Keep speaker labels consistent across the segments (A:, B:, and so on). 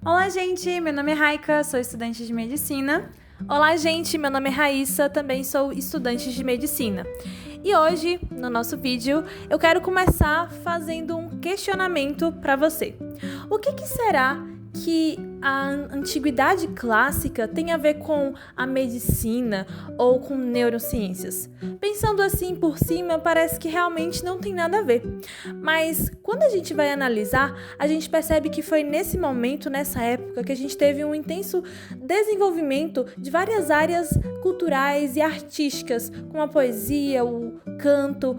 A: Olá, gente! Meu nome é Raika, sou estudante de medicina.
B: Olá, gente! Meu nome é Raíssa, também sou estudante de medicina. E hoje, no nosso vídeo, eu quero começar fazendo um questionamento para você. O que será que a antiguidade clássica tem a ver com a medicina ou com neurociências? Pensando assim por cima, parece que realmente não tem nada a ver. Mas quando a gente vai analisar, a gente percebe que foi nesse momento, nessa época, que a gente teve um intenso desenvolvimento de várias áreas culturais e artísticas, como a poesia, o canto,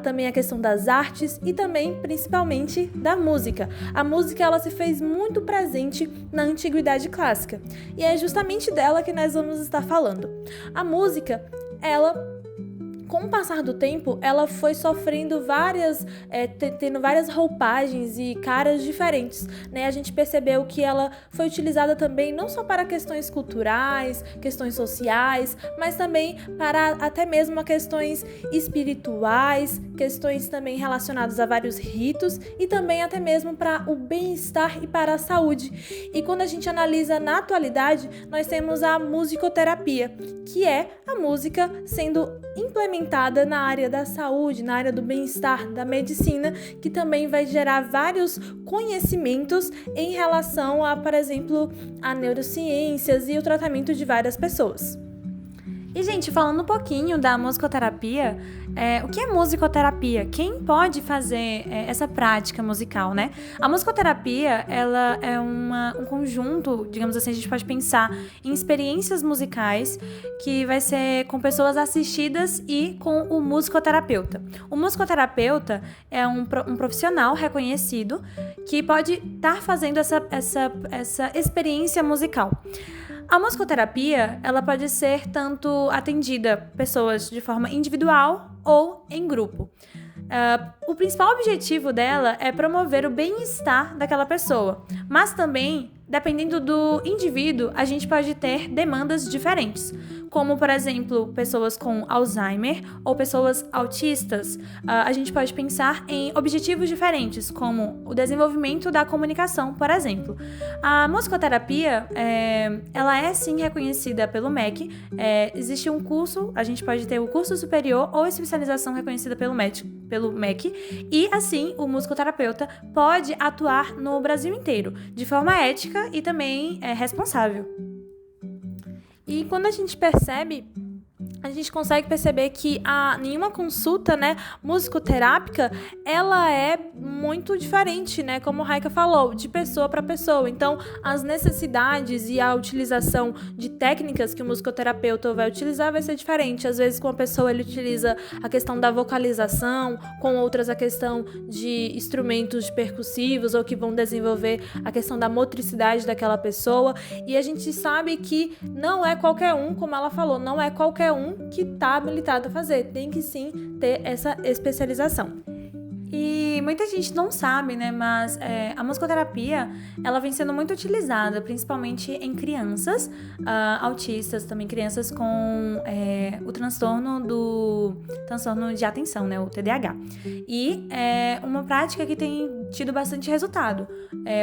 B: também a questão das artes e também, principalmente, da música. A música, ela se fez muito presente na antiguidade clássica e é justamente dela que nós vamos estar falando. A música, com o passar do tempo, ela foi sofrendo tendo várias roupagens e caras diferentes, A gente percebeu que ela foi utilizada também não só para questões culturais, questões sociais, mas também para até mesmo questões espirituais, questões também relacionadas a vários ritos e também até mesmo para o bem-estar e para a saúde. E quando a gente analisa na atualidade, nós temos a musicoterapia, que é a música sendo implementada na área da saúde, na área do bem-estar, da medicina, que também vai gerar vários conhecimentos em relação a, por exemplo, a neurociências e o tratamento de várias pessoas.
A: E, gente, falando um pouquinho da musicoterapia, o que é musicoterapia? Quem pode fazer essa prática musical, A musicoterapia, ela é um conjunto, digamos assim, a gente pode pensar em experiências musicais que vai ser com pessoas assistidas e com o musicoterapeuta. O musicoterapeuta é um profissional reconhecido que pode estar fazendo essa experiência musical. A musicoterapia, ela pode ser tanto atendida pessoas de forma individual ou em grupo. O principal objetivo dela é promover o bem-estar daquela pessoa, mas também, dependendo do indivíduo, a gente pode ter demandas diferentes, como, por exemplo, pessoas com Alzheimer ou pessoas autistas. A gente pode pensar em objetivos diferentes, como o desenvolvimento da comunicação, por exemplo. A musicoterapia, ela é sim reconhecida pelo MEC. Existe um curso, a gente pode ter o curso superior ou especialização reconhecida pelo MEC, e assim o musicoterapeuta pode atuar no Brasil inteiro, de forma ética e também responsável.
B: E quando a gente percebe, a gente consegue perceber que nenhuma consulta, musicoterápica, ela é muito diferente, como a Raika falou, de pessoa para pessoa. Então, as necessidades e a utilização de técnicas que o musicoterapeuta vai utilizar vai ser diferente. Às vezes, com uma pessoa, ele utiliza a questão da vocalização, com outras a questão de instrumentos percussivos ou que vão desenvolver a questão da motricidade daquela pessoa. E a gente sabe que não é qualquer um, como ela falou, não é qualquer um que está habilitado a fazer, tem que sim ter essa especialização.
A: E muita gente não sabe, mas a musicoterapia, ela vem sendo muito utilizada, principalmente em crianças autistas, também crianças com o transtorno de atenção, o TDAH. E é uma prática que tem tido bastante resultado.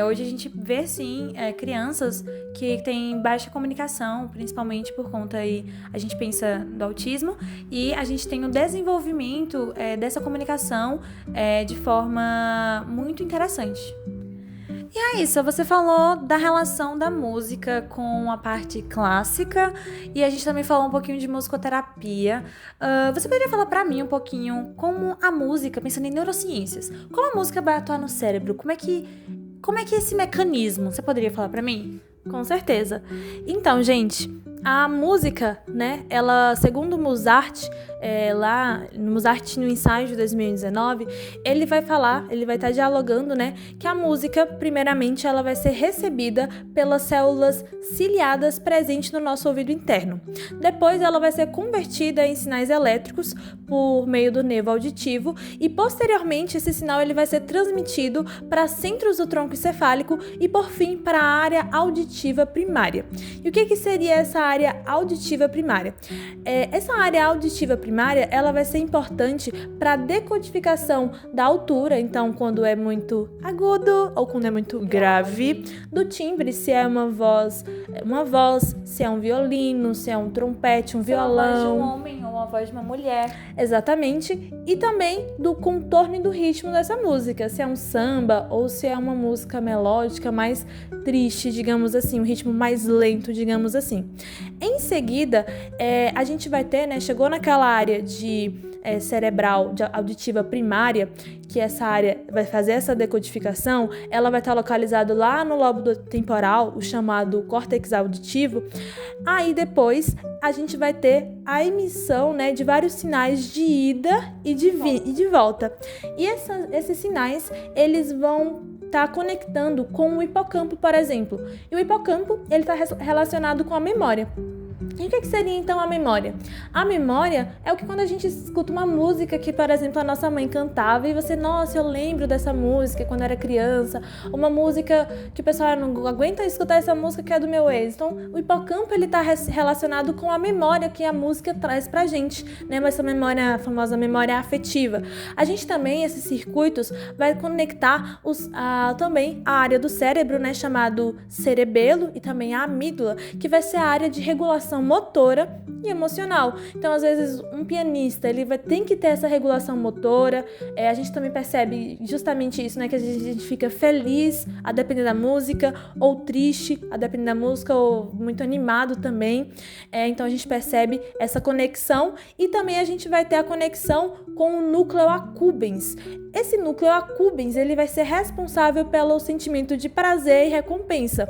A: Hoje a gente vê, sim, crianças que têm baixa comunicação, principalmente por conta aí, a gente pensa do autismo, e a gente tem o desenvolvimento dessa comunicação de forma muito interessante. E é isso, você falou da relação da música com a parte clássica e a gente também falou um pouquinho de musicoterapia. Você poderia falar pra mim um pouquinho como a música, pensando em neurociências, como a música vai atuar no cérebro? Como é que é esse mecanismo? Você poderia falar pra mim?
B: Com certeza. Então, gente, a música, ela, segundo Mozart, lá no Mozart no ensaio de 2019, ele vai estar dialogando, que a música, primeiramente, ela vai ser recebida pelas células ciliadas presentes no nosso ouvido interno. Depois, ela vai ser convertida em sinais elétricos por meio do nervo auditivo e, posteriormente, esse sinal ele vai ser transmitido para centros do tronco encefálico e, por fim, para a área auditiva primária. E o que seria essa área auditiva primária. Essa área auditiva primária, ela vai ser importante para a decodificação da altura, então quando é muito agudo ou quando é muito grave, do timbre, se é uma voz, se é um violino, se é um trompete, um violão.
A: Uma voz de um homem ou uma voz de uma mulher.
B: Exatamente. E também do contorno e do ritmo dessa música, se é um samba ou se é uma música melódica mais triste, digamos assim, um ritmo mais lento, digamos assim. Em seguida, a gente vai ter, né, chegou naquela área de cerebral, de auditiva primária, que essa área vai fazer essa decodificação, ela vai estar localizada lá no lobo temporal, o chamado córtex auditivo. Aí depois a gente vai ter a emissão, né, de vários sinais de ida e de volta. E esses sinais, eles vão estar conectando com o hipocampo, por exemplo. E o hipocampo, ele está relacionado com a memória. E o que seria então a memória? A memória é o que quando a gente escuta uma música que, por exemplo, a nossa mãe cantava e você, nossa, eu lembro dessa música quando era criança, uma música que o pessoal não aguenta escutar essa música que é do meu ex. Então, o hipocampo, ele está relacionado com a memória que a música traz pra gente, né? Essa memória, a famosa memória afetiva. A gente também, esses circuitos, vai conectar também a área do cérebro, né, chamado cerebelo, e também a amígdala, que vai ser a área de regulação motora e emocional. Então, às vezes, um pianista, ele tem que ter essa regulação motora. A gente também percebe justamente isso, né? Que a gente fica feliz, a depender da música, ou triste, a depender da música, ou muito animado também. Então, a gente percebe essa conexão e também a gente vai ter a conexão com o núcleo accumbens. Esse núcleo accumbens, ele vai ser responsável pelo sentimento de prazer e recompensa.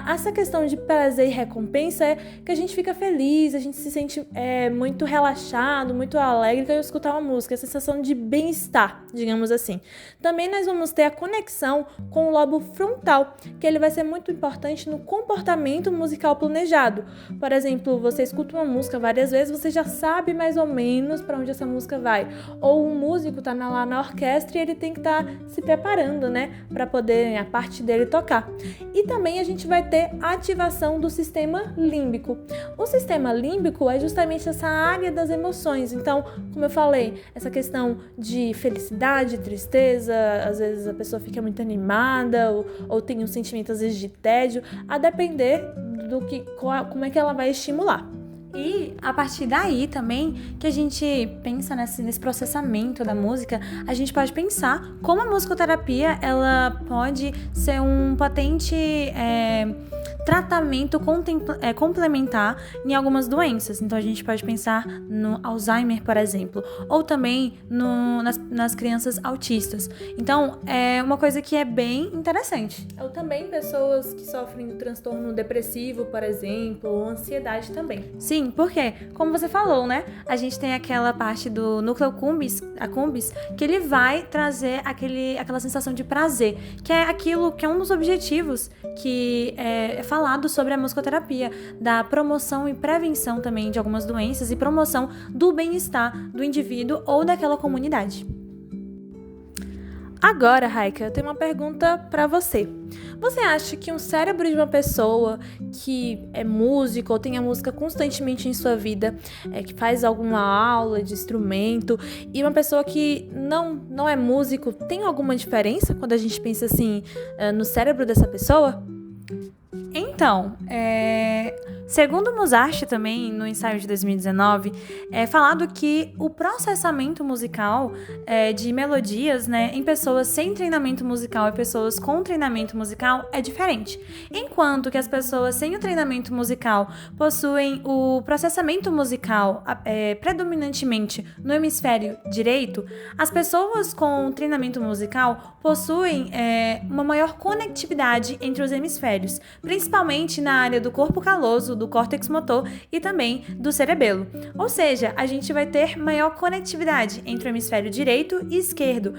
B: Essa questão de prazer e recompensa é que a gente fica feliz, a gente se sente muito relaxado, muito alegre ao escutar uma música, a sensação de bem-estar, digamos assim. Também nós vamos ter a conexão com o lobo frontal, que ele vai ser muito importante no comportamento musical planejado. Por exemplo, você escuta uma música várias vezes, você já sabe mais ou menos para onde essa música vai. Ou um músico está lá na orquestra e ele tem que estar se preparando, né, para poder a parte dele tocar. E também a gente vai ter a ativação do sistema límbico. O sistema límbico é justamente essa área das emoções. Então, como eu falei, essa questão de felicidade, tristeza, às vezes a pessoa fica muito animada ou tem um sentimento, às vezes, de tédio, a depender como é que ela vai estimular.
A: E a partir daí também que a gente pensa nesse processamento da música, a gente pode pensar como a musicoterapia ela pode ser um potente tratamento complementar em algumas doenças. Então a gente pode pensar no Alzheimer, por exemplo, ou também nas crianças autistas. Então é uma coisa que é bem interessante.
B: Ou também pessoas que sofrem de transtorno depressivo, por exemplo, ou ansiedade também.
A: Sim, porque, como você falou, né? A gente tem aquela parte do núcleo accumbens, que ele vai trazer aquela sensação de prazer, que é aquilo que é um dos objetivos que é falado sobre a musicoterapia, da promoção e prevenção também de algumas doenças e promoção do bem-estar do indivíduo ou daquela comunidade.
B: Agora, Raika, eu tenho uma pergunta para você. Você acha que um cérebro de uma pessoa que é músico ou tem a música constantemente em sua vida, que faz alguma aula de instrumento, e uma pessoa que não é músico, tem alguma diferença quando a gente pensa assim no cérebro dessa pessoa?
A: Então, segundo Mozart também, no ensaio de 2019, é falado que o processamento musical de melodias, né, em pessoas sem treinamento musical e pessoas com treinamento musical é diferente. Enquanto que as pessoas sem o treinamento musical possuem o processamento musical predominantemente no hemisfério direito, as pessoas com treinamento musical possuem uma maior conectividade entre os hemisférios, principalmente na área do corpo caloso, do córtex motor e também do cerebelo. Ou seja, a gente vai ter maior conectividade entre o hemisfério direito e esquerdo,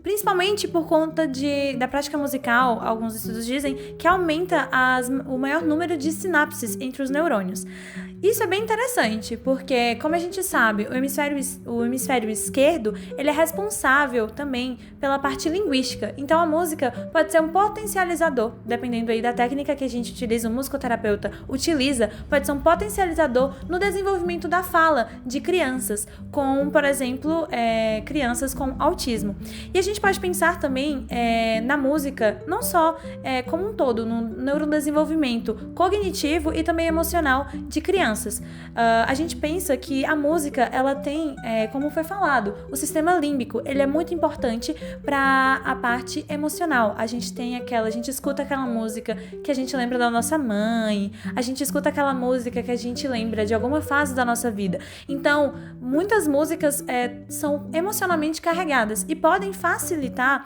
A: principalmente por conta da prática musical. Alguns estudos dizem que aumenta o maior número de sinapses entre os neurônios. Isso é bem interessante, porque, como a gente sabe, o hemisfério esquerdo ele é responsável também pela parte linguística. Então, a música pode ser um potencializador, dependendo aí da técnica que a gente utiliza, o musicoterapeuta utiliza pesquisa, pode ser um potencializador no desenvolvimento da fala de crianças, com, por exemplo, crianças com autismo. E a gente pode pensar também na música, não só como um todo, no neurodesenvolvimento cognitivo e também emocional de crianças. A gente pensa que a música, ela tem, como foi falado, o sistema límbico, ele é muito importante para a parte emocional. A gente escuta aquela música que a gente lembra da nossa mãe, a gente escuta aquela música que a gente lembra de alguma fase da nossa vida. Então, muitas músicas são emocionalmente carregadas e podem facilitar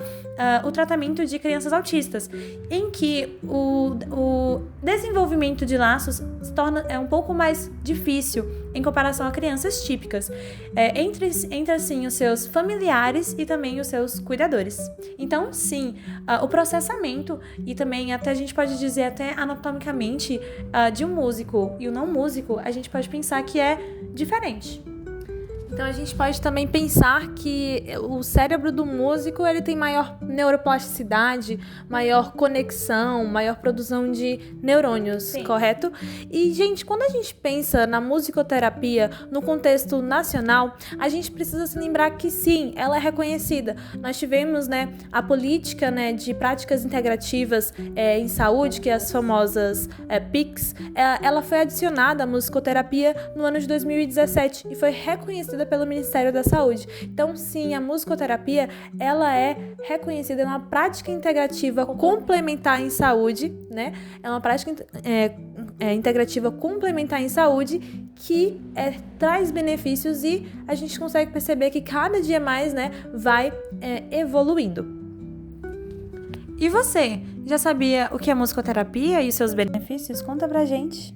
A: o tratamento de crianças autistas, em que o desenvolvimento de laços se torna um pouco mais difícil em comparação a crianças típicas, entre assim os seus familiares e também os seus cuidadores. Então, sim, o processamento e também até a gente pode dizer até anatomicamente de um músico e o não músico, a gente pode pensar que é diferente.
B: Então a gente pode também pensar que o cérebro do músico ele tem maior neuroplasticidade, maior conexão, maior produção de neurônios, sim, correto? E, gente, quando a gente pensa na musicoterapia no contexto nacional, a gente precisa se lembrar que sim, ela é reconhecida. Nós tivemos, a política, de práticas integrativas em saúde, que é as famosas PICs, ela foi adicionada à musicoterapia no ano de 2017 e foi reconhecida pelo Ministério da Saúde. Então, sim, a musicoterapia, ela é reconhecida, é uma prática integrativa complementar em saúde, É uma prática integrativa complementar em saúde que traz benefícios e a gente consegue perceber que cada dia mais, vai evoluindo.
A: E você, já sabia o que é musicoterapia e os seus benefícios? Conta pra gente!